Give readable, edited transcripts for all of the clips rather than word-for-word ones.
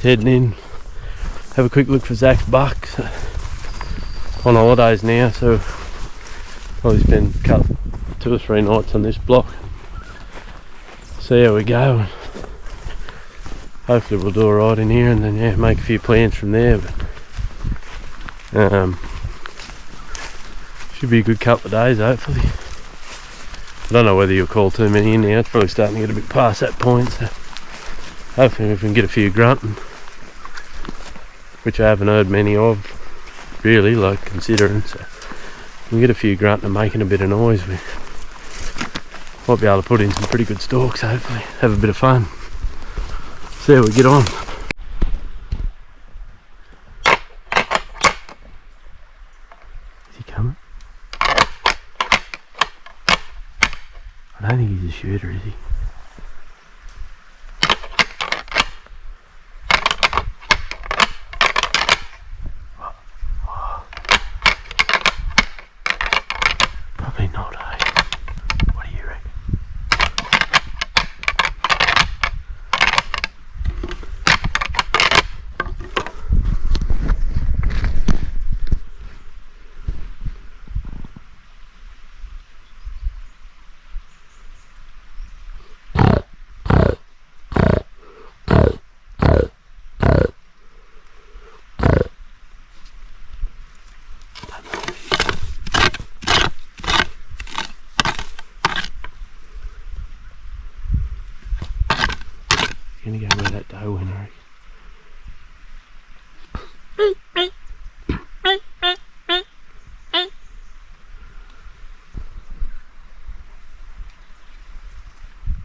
heading in, have a quick look for Zach's bucks. On holidays now, so probably spend 2 or 3 nights on this block. See how we go. Hopefully we'll do alright in here, and then yeah, make a few plans from there. But should be a good couple of days hopefully. I don't know whether you'll call too many in now. It's probably starting to get a bit past that point, so hopefully we can get a few grunting, which I haven't heard many of really, like considering, so we can get a few grunting and making a bit of noise. We might be able to put in some pretty good stalks hopefully, have a bit of fun, see how we get on. Is he coming? I don't think he's a shooter, is he? Probably not, eh? What do you reckon? Gonna go where that doe went, I reckon.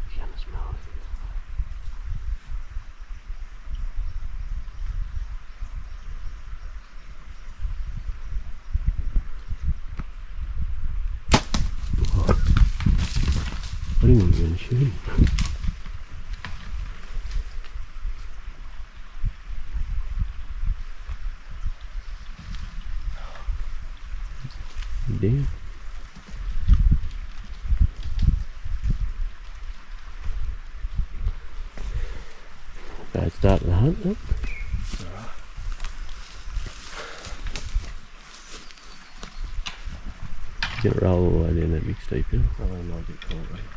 He's gonna smell it. I didn't think you were gonna shoot him. Damn. Bad start to the hunt then. You're gonna roll all the way down that big steep hill. I might get caught, right?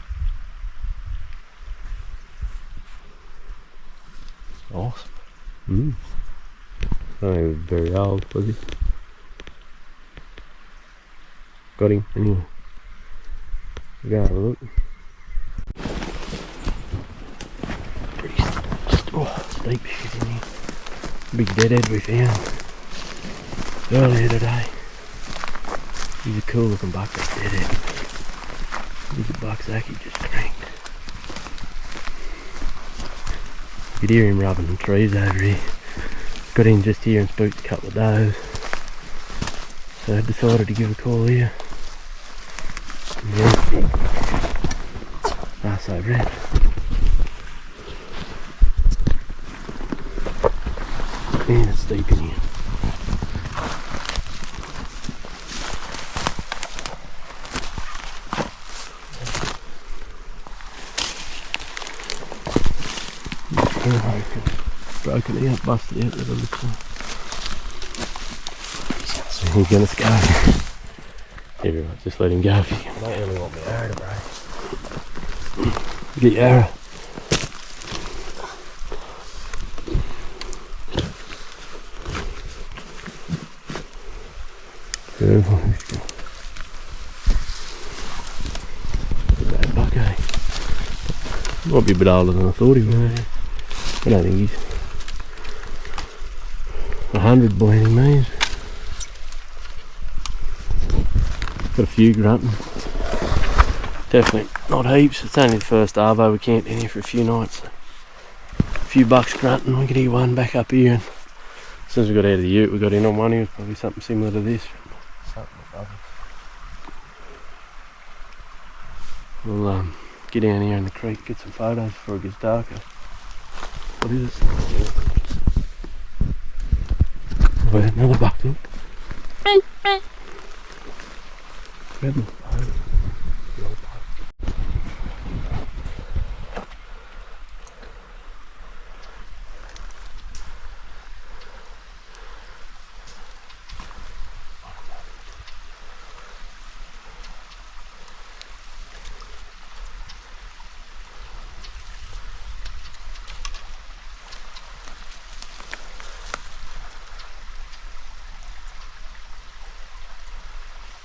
Awesome. I don't think he was very old, was he? Got him anyway. We'll go have a look. Pretty steep shit in here. Big deadhead we found earlier today. He's a cool looking buck, that deadhead. He's a buck Zach he just cranked. You could hear him rubbing the trees over here. Got in just here and spooked a couple of does. So I decided to give a call here. Yeah. That's so red. Man, it's deep in here. Broken out, busted out, little looks like. He's gonna scar. Here, just let him go if you can. I don't really want my arrow to break. Get your arrow. Good one. Bad buck, eh? Might be a bit older than I thought he was. I don't think he's 100 by any means. Got a few grunting. Definitely not heaps. It's only the first arvo. We camped in here for a few nights. A few bucks grunting. We could hear one back up here. And as soon as we got out of the ute, we got in on one. It was probably something similar to this. We'll get down here in the creek, get some photos before it gets darker. What is it? Oh, another buck, look. Grab him.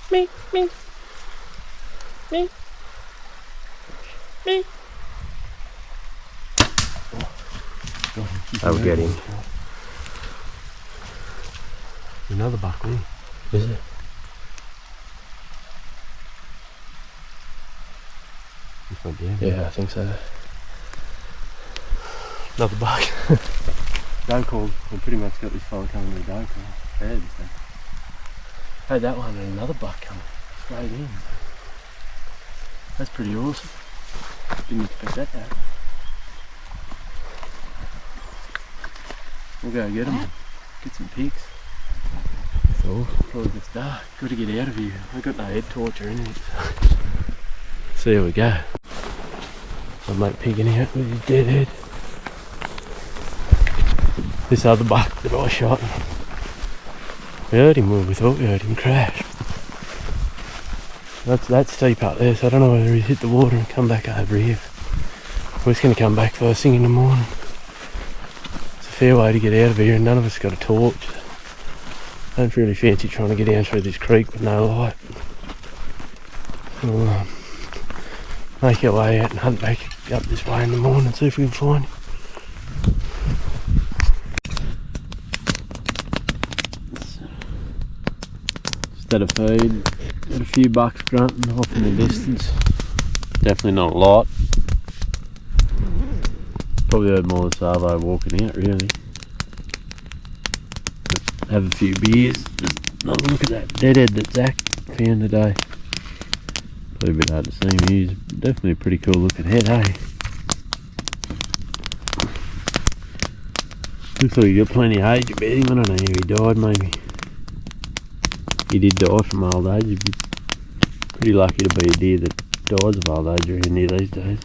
Me, me, me, me. I'll get him. Another buck there. Is it? This went down. Yeah, I think so. Another buck. Doe call. We pretty much got this fella coming to the doe call. There, this thing. Had that one and another buck coming straight in. That's pretty awesome. Didn't expect that to happen. We'll go get them. Get some pics. That's awesome. Probably gets dark. Got to get out of here. I've got no head torch or anything. So. See how we go. My mate pigging out with his dead head. This other buck that I shot. We heard him, we thought we heard him crash. That's steep up there, so I don't know whether he's hit the water and come back over here. We're just going to come back first thing in the morning. It's a fair way to get out of here and none of us got a torch. I don't really fancy trying to get down through this creek with no light. We'll make our way out and hunt back up this way in the morning and see if we can find him. Instead of feed, got a few bucks grunting off in the distance. Definitely not a lot. Probably heard more of the Savo walking out really. But have a few beers. Another look at that deadhead that Zach found today. Probably a bit hard to see him. He's definitely a pretty cool looking head, eh? Looks like he got plenty of age about him. I don't know if he died maybe. He did die from old age. You'd be pretty lucky to be a deer that dies of old age around here these days.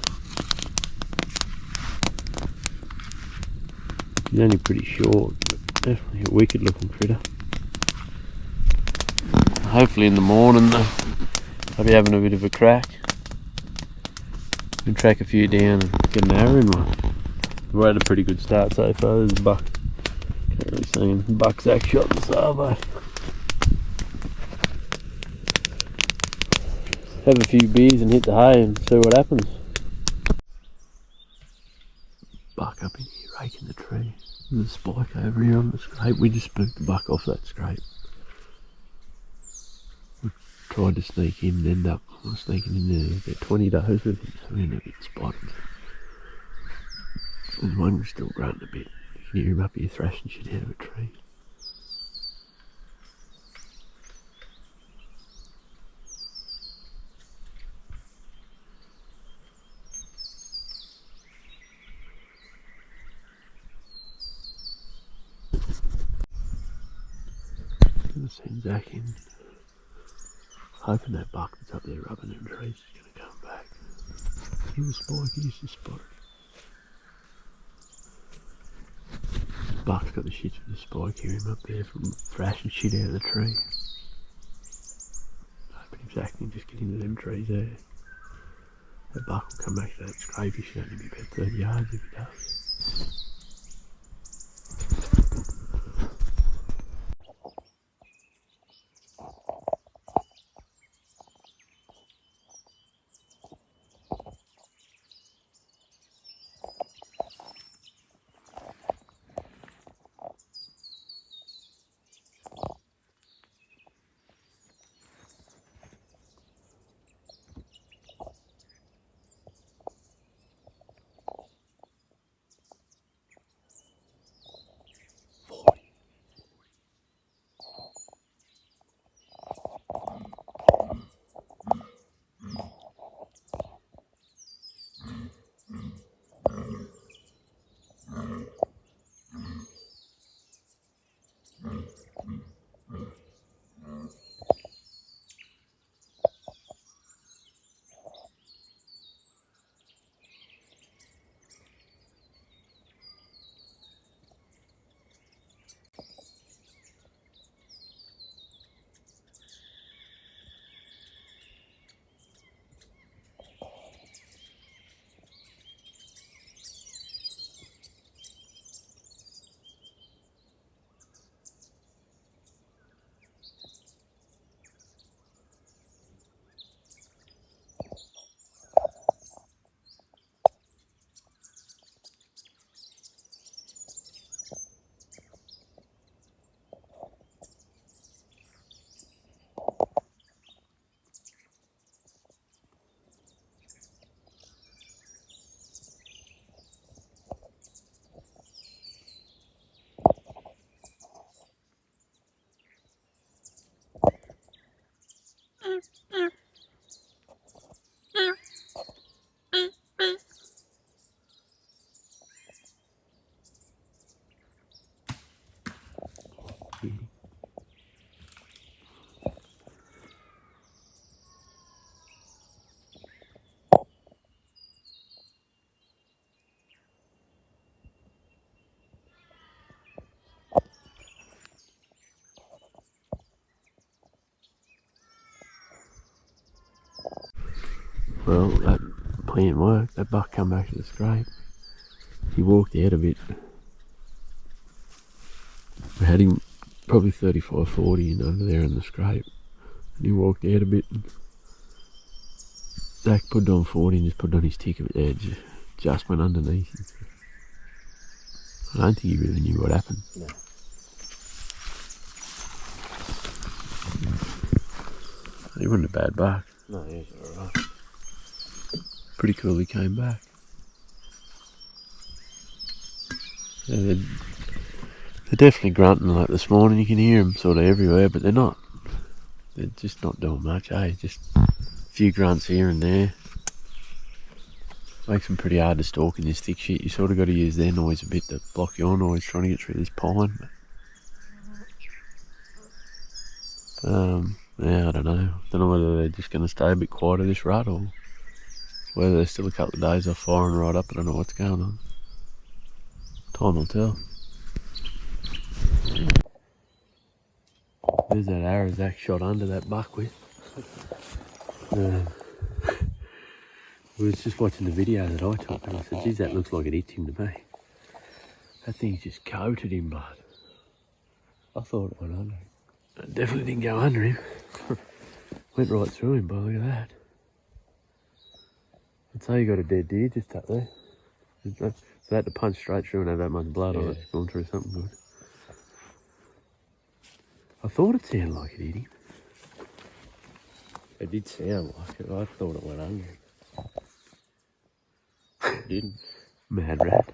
He's only pretty short, but definitely a wicked looking critter. Hopefully in the morning though, I'll be having a bit of a crack. And track a few down and get an arrow in one. We've had a pretty good start so far. There's a buck. Can't really see him. Buck Zach shot the Savo. Have a few beers and hit the hay and see what happens. Buck up in here raking the tree. There's a spike over here on the scrape. We just spooked the buck off that scrape. We tried to sneak in and end up sneaking in there. About 20 does with him, so we ended up getting spotted. And one was still grunting a bit. You can hear him up here thrashing shit out of a tree. I've seen Zach in. Hoping that buck that's up there rubbing them trees is going to come back. He was spike, he used to spot it. Buck's got the shits with the spike, hear him up there from thrashing shit out of the tree. Hoping if Zach can just get into them trees there. That buck will come back to that scrape, he should only be about 30 yards if he does. Well, that plan worked. That buck come back to the scrape. He walked out a bit. We had him probably 35, 40 and over there in the scrape. And he walked out a bit. And Zach put it on 40 and just put it on his ticker there. Just went underneath him. I don't think he really knew what happened. No. He wasn't a bad buck. No, he was alright. Pretty cool he came back. Yeah, they're definitely grunting like this morning. You can hear them sort of everywhere, but they're not. They're just not doing much, eh? Just a few grunts here and there. Makes them pretty hard to stalk in this thick shit. You sort of got to use their noise a bit to block your noise trying to get through this pine. But, yeah, I don't know. Don't know whether they're just going to stay a bit quieter this rut or whether they're still a couple of days off firing right up. I don't know what's going on. Time will tell. There's that arrow Zach shot under that buck with. I was just watching the video that I took and I said, geez, that looks like it hit him to me. That thing's just coated him, but I thought it went under him. It definitely didn't go under him. Went right through him, but look at that. I'd say you got a dead deer just up there. So they had to punch straight through and have that much blood on it. Gone through something good. I thought it sounded like it hit him. It did sound like it. I thought it went under him. It didn't. Mad rat.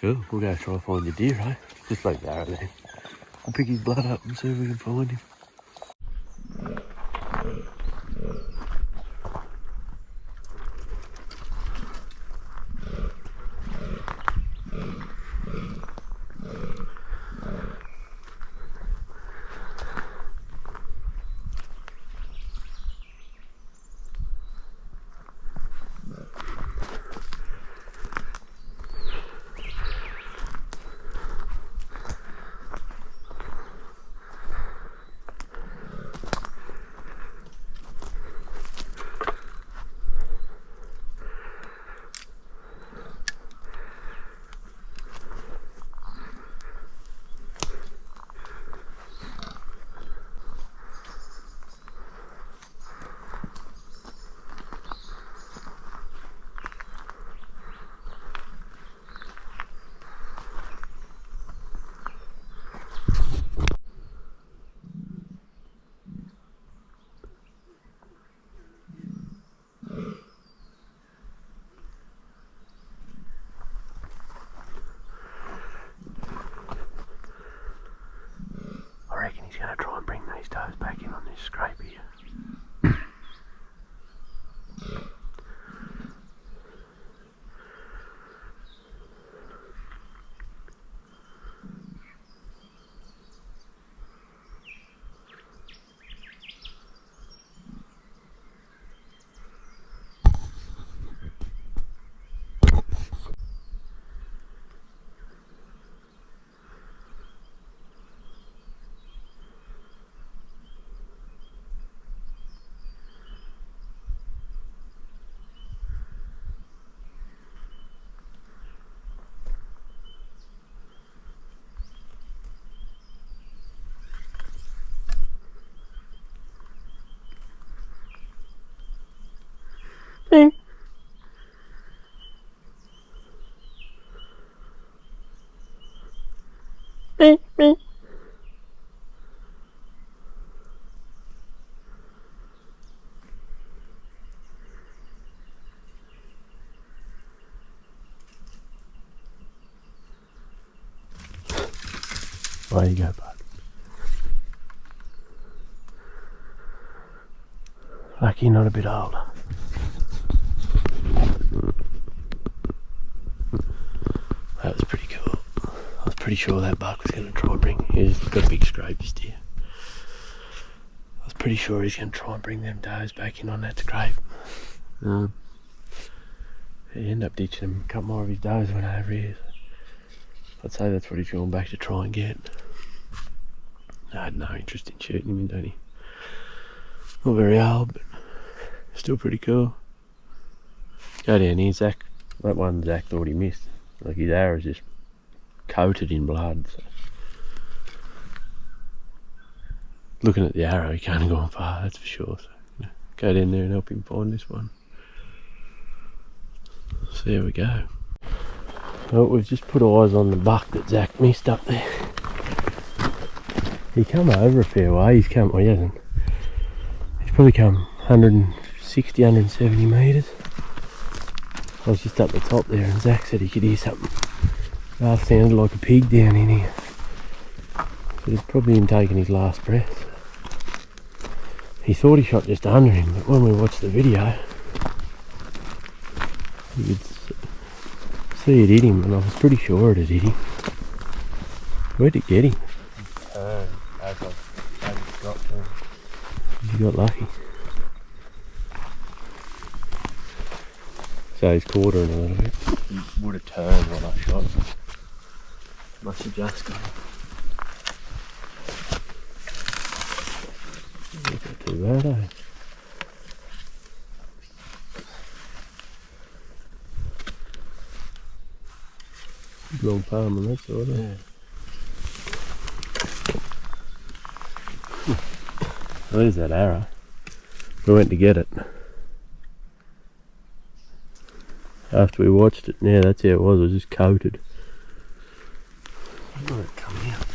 Cool, we'll go try and find your deer, eh? Just leave the arrow there. We'll pick his blood up and see if we can find him. I reckon he's going to try and bring these does back in on this scrape here. Beep. Beep, beep. There you go, bud. Lucky not a bit older. That was pretty cool. I was pretty sure that buck was going to try and bring... He's got a big scrape, this deer. I was pretty sure he's going to try and bring them does back in on that scrape. He ended up ditching him. A couple more of his does went over here. I'd say that's what he's going back to try and get. I had no interest in shooting him, don't he? Not very old, but Still pretty cool. Go down here, Zach. That one Zach thought he missed. Like his arrow's just coated in blood. So. Looking at the arrow, he can't have gone far, that's for sure. So, yeah, go down there and help him find this one. So there we go. Well, we've just put eyes on the buck that Zach missed up there. He come over a fair way. He's come, well, he hasn't. He's probably come 160, 170 metres. I was just up the top there and Zach said he could hear something. That sounded like a pig down in here. But it's probably him taking his last breath. He thought he shot just under him, but when we watched the video, you could see it hit him, and I was pretty sure it had hit him. Where'd it get him? You got lucky. So he's quartering a little bit. He would have turned when I shot him. Must have just got him. Not too bad, eh? Long palm on that side, eh? Yeah. Well, there's that arrow. We went to get it. After we watched it, yeah, that's how it was just coated. Let it come out.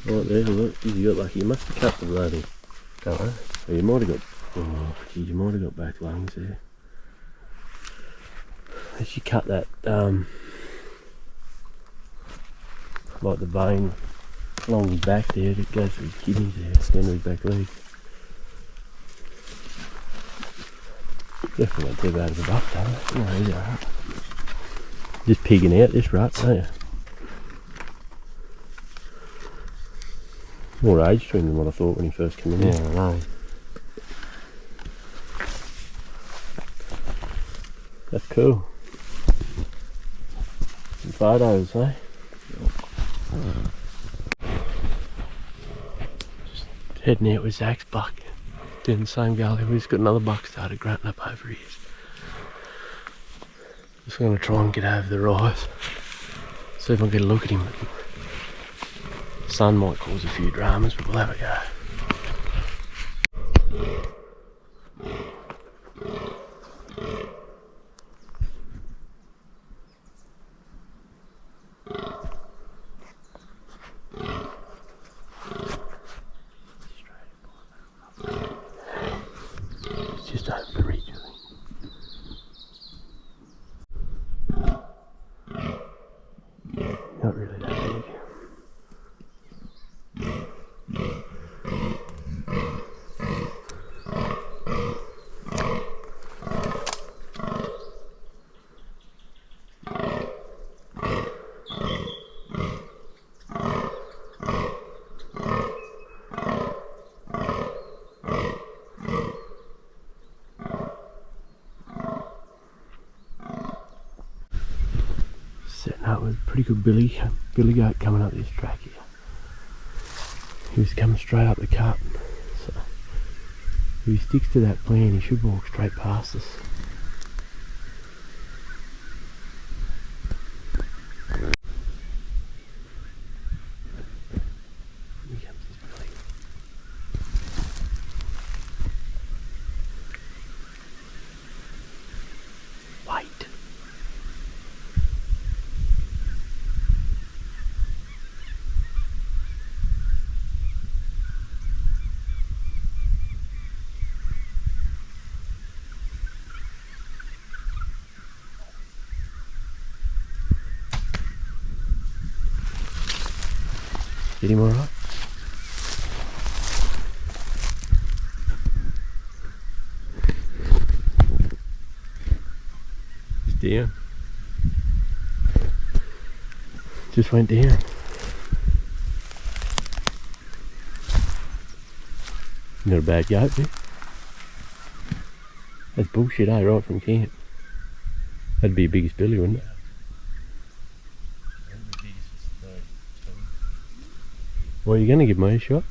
Right there, look, you got lucky. You must have cut the bloody. Don't know. Or you might have got. Oh, geez, you might have got back lungs there. As you cut that, like the vein along his back there, it goes through his kidneys there, down to his back leg. Definitely not too bad of a buck though. No, he's alright. Just pigging out this rut, don't you? More age to him than what I thought when he first came in. Yeah, I know. That's cool. Some photos, eh? Just heading out with Zach's buck. Down the same gully. We've just got another buck started grunting up over here. Just going to try and get over the rise. See if I can get a look at him. The sun might cause a few dramas, but we'll have a go. It's just over the ridge, I think. Not really that big. Setting up with a pretty good billy goat coming up this track here. He was coming straight up the cut, so if he sticks to that plan he should walk straight past us. Here comes this billy. Wait. Get him alright? He's down. Just went down. You got a bad goat there? That's bullshit, eh? Right from camp. That'd be your biggest billy, wouldn't it? Well, you're going to give me a shot?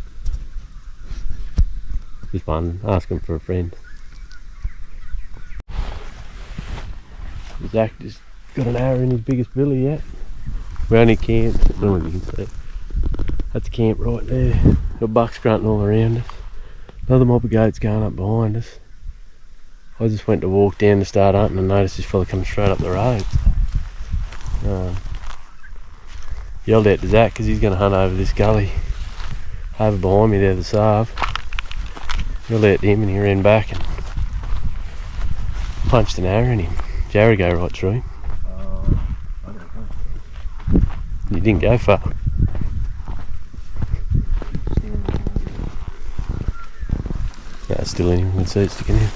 Just one, asking for a friend. Zach just got an arrow in his biggest billy yet. We only camped, I don't know if you can see. That's camp right there. Got bucks grunting all around us. Another mob of goats going up behind us. I just went to walk down to start hunting and noticed this fella coming straight up the road. Yelled out to Zach because he's going to hunt over this gully. Over behind me there, the Sarv. Yelled out to him and he ran back and punched an arrow in him. Jared go right through him. I don't know. You didn't go far. That's still in him, you can see it sticking in.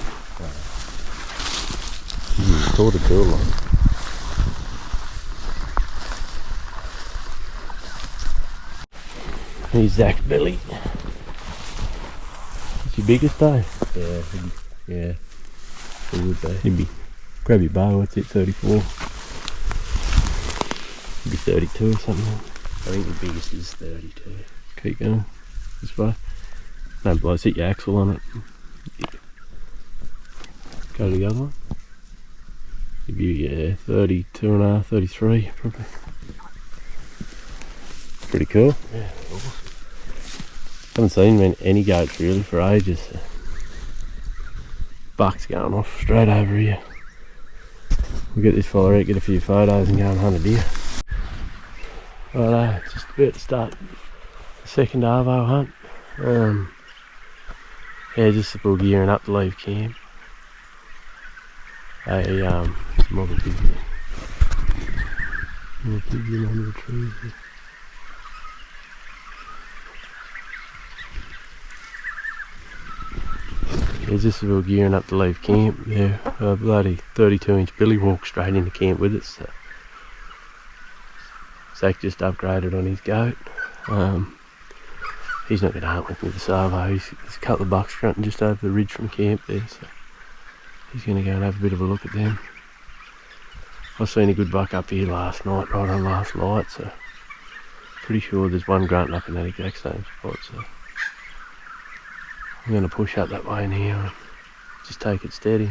Caught a cool one. Here's Zach's billy. It's your biggest day? Yeah, it would be. He'd be, grab your bow, what's it, 34? It'd be 32 or something. I think the biggest is 32. Keep going, this far. Don't blow, set your axle on it. Go to the other one. Give you, yeah, 32 and a half, 33 probably. Pretty cool. Yeah, awesome. Haven't seen any goats really for ages. So. Bucks going off straight over here. We'll get this fella out, get a few photos and go and hunt a deer. Right, just about to start the second arvo hunt. Yeah, just about gearing up to leave camp. Some other pigs there. More pigs in under the trees there. Yeah, just about gearing up to leave camp. Yeah, a bloody 32-inch billy walked straight into camp with us. So. Zach just upgraded on his goat. He's not going to hunt with me, the Savo. He's a couple of bucks grunting just over the ridge from camp there, so he's going to go and have a bit of a look at them. I seen a good buck up here last night, right on last light, so pretty sure there's one grunting up in that exact same spot, so I'm going to push up that way in here and just take it steady.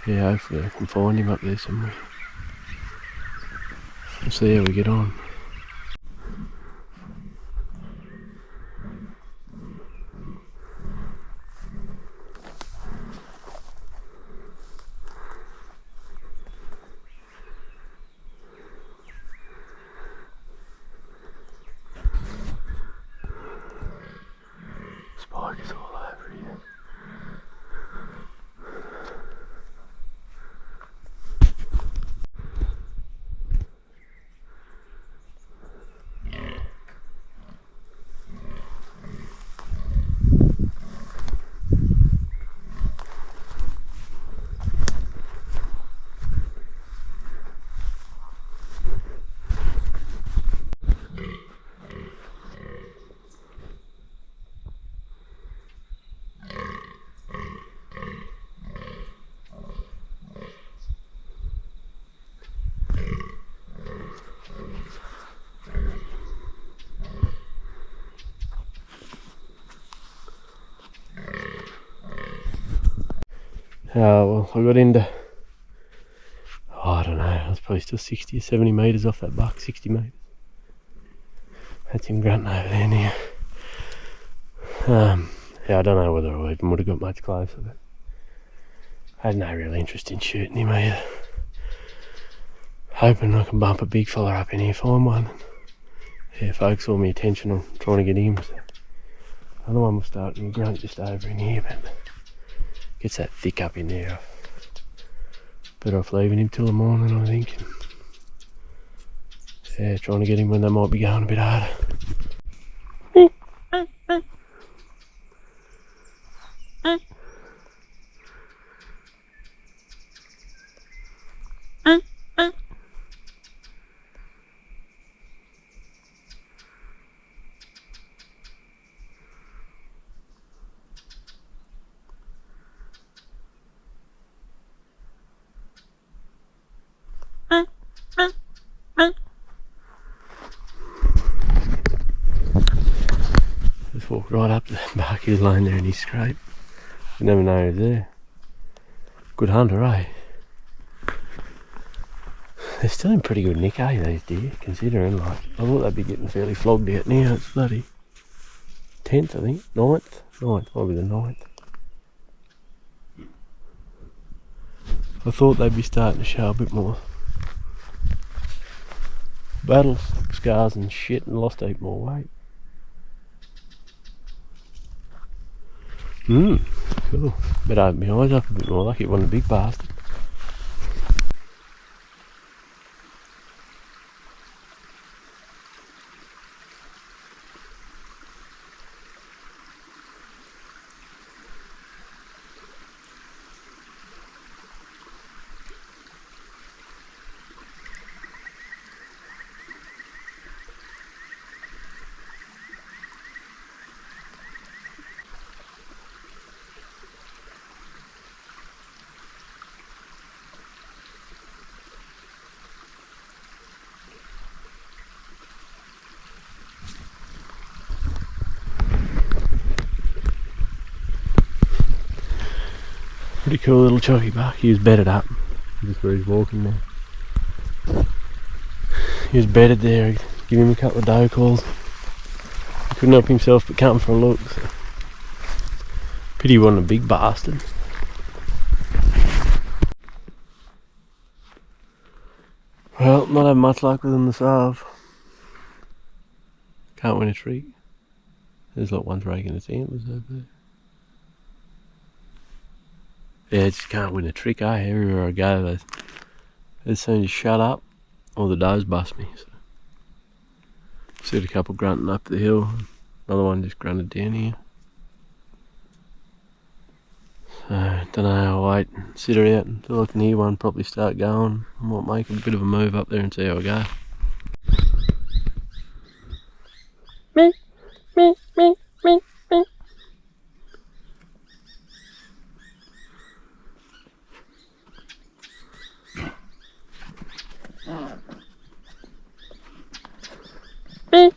Yeah, hopefully I can find him up there somewhere. We'll see how we get on. Spiders all over here. Well, I got into, I don't know, I was probably still 60 or 70 metres off that buck, 60 metres. That's him grunting over there now. Yeah, I don't know whether I even would have got much closer, but I had no real interest in shooting him either. Hoping I can bump a big fella up in here, find one. Yeah, folks, all my attention on trying to get him. So. Other one was starting to grunt just over in here, but gets that thick up in there. Better off leaving him till the morning, I think. Yeah, trying to get him when they might be going a bit harder. right up to the back. He was laying there in his scrape. You never know he was there. Good hunter, eh? They're still in pretty good nick, eh, these deer, considering, like, I thought they'd be getting fairly flogged out now. It's bloody 10th, I think. 9th? 9th, probably the 9th. I thought they'd be starting to show a bit more battle scars and shit and lost a heap more weight. Cool. Better open my eyes up a bit more, like it wasn't a big bastard. Pretty cool little chunky buck. He was bedded up. Just where he's walking now. He was bedded there. Give him a couple of doe calls. He couldn't help himself but come for a look. So. Pity he wasn't a big bastard. Well, not having much luck with him this half. Can't win a trick. There's like one's raking its antlers over there. Yeah, just can't win a trick, eh? Everywhere I go, they seem to shut up, or the does bust me. So. See a couple grunting up the hill, another one just grunted down here. So, don't know, I'll wait and sit her out until I can hear one probably start going. I might make a bit of a move up there and see how I go. Me, me, me, me, me. Me.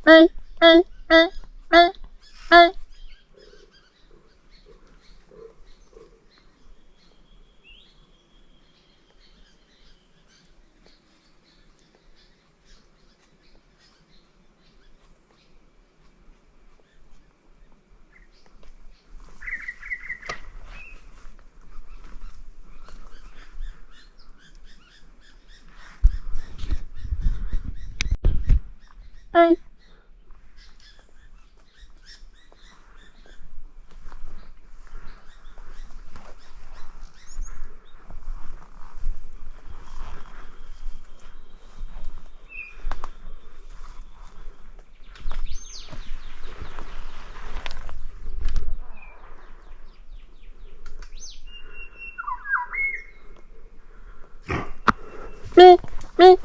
Me, me, me, me, me. Hey. Me, me,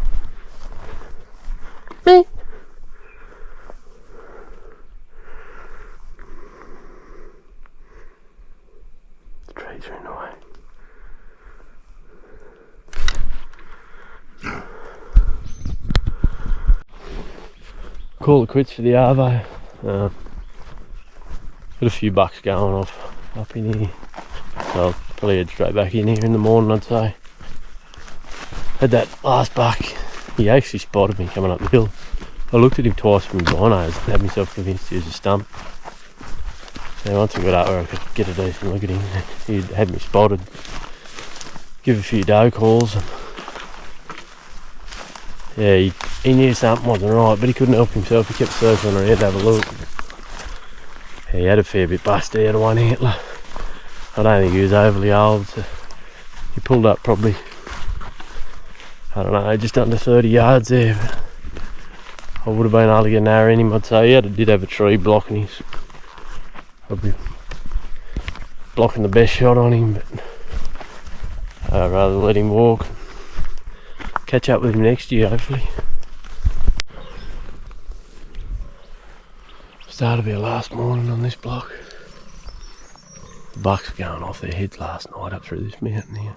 me. The trees are in the way. Call it quits for the arvo. Got a few bucks going off up in here. So I'll probably head straight back in here in the morning, I'd say. Had that last buck, he actually spotted me coming up the hill. I looked at him twice with my binos and had myself convinced he was a stump. So once I got up where I could get a decent look at him, he had me spotted. Give a few doe calls. And yeah, he knew something wasn't right, but he couldn't help himself. He kept circling around to have a look. Yeah, he had a fair bit bust out of one antler. I don't think he was overly old, so he pulled up probably, I don't know, just under 30 yards there. But I would have been able to get an arrow in him, I'd say. He did have a tree blocking his, probably blocking the best shot on him, but I'd rather let him walk. Catch up with him next year, hopefully. Started to be a last morning on this block. The bucks were going off their heads last night up through this mountain here.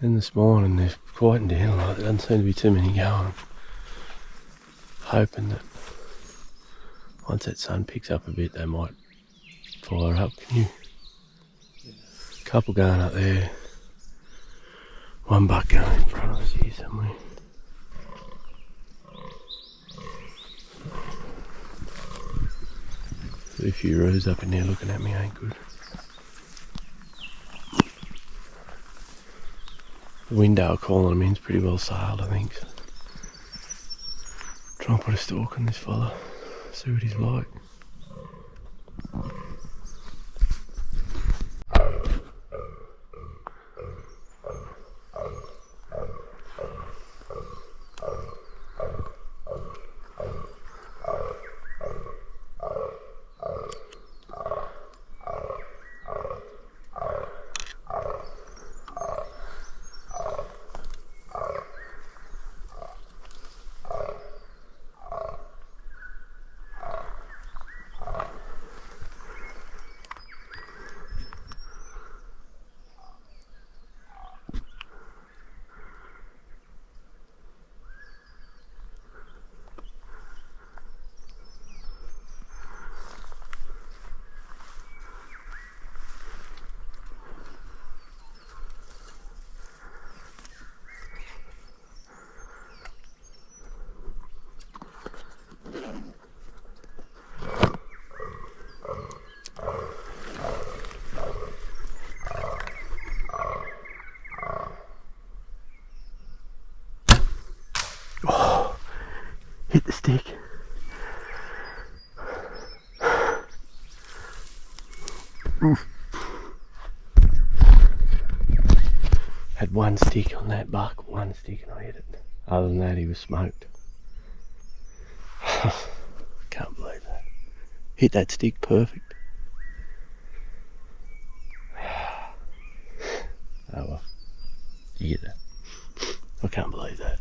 And this morning they're quieting down, like there doesn't seem to be too many going. Hoping that once that sun picks up a bit they might fire up. Can you? A couple going up there. One buck going in front of us here somewhere. A few roos up in there looking at me ain't good. The window calling them in's pretty well sailed, I think. So try and put a stalk on this fella, see what he's like. Hit the stick. Had one stick on that buck, one stick, and I hit it. Other than that, he was smoked. Can't believe that. Hit that stick perfect. Oh well. You get that. I can't believe that.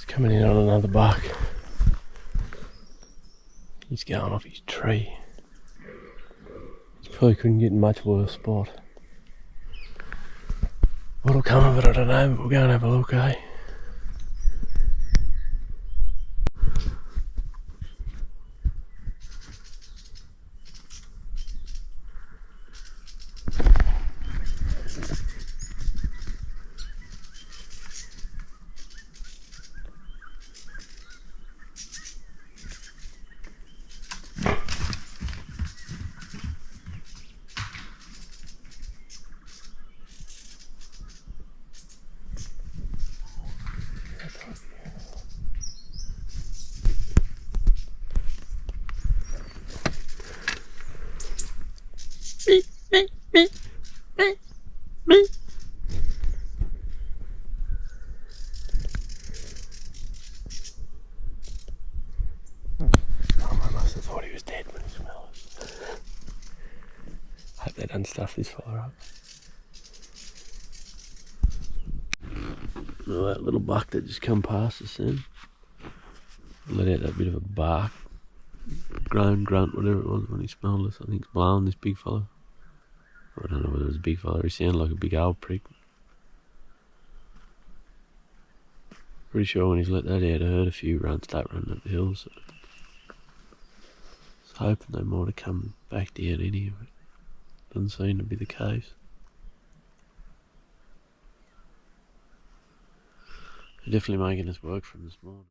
Coming in on another buck. He's going off his tree. He probably couldn't get in much worse spot. What'll come of it I don't know, but we'll go and have a look, eh? I must have thought he was dead when he smelled it. Hope they done stuff this far up. Oh, that little buck that just come past us then. Let out that bit of a bark. Groan, grunt, whatever it was when he smelled us. I think it's blowing this big fella. I don't know whether it was a big fella. He sounded like a big old prick. Pretty sure when he's let that out, I heard a few start running up the hills. So I was hoping they might have come back down in here, but doesn't seem to be the case. They're definitely making us work from this morning.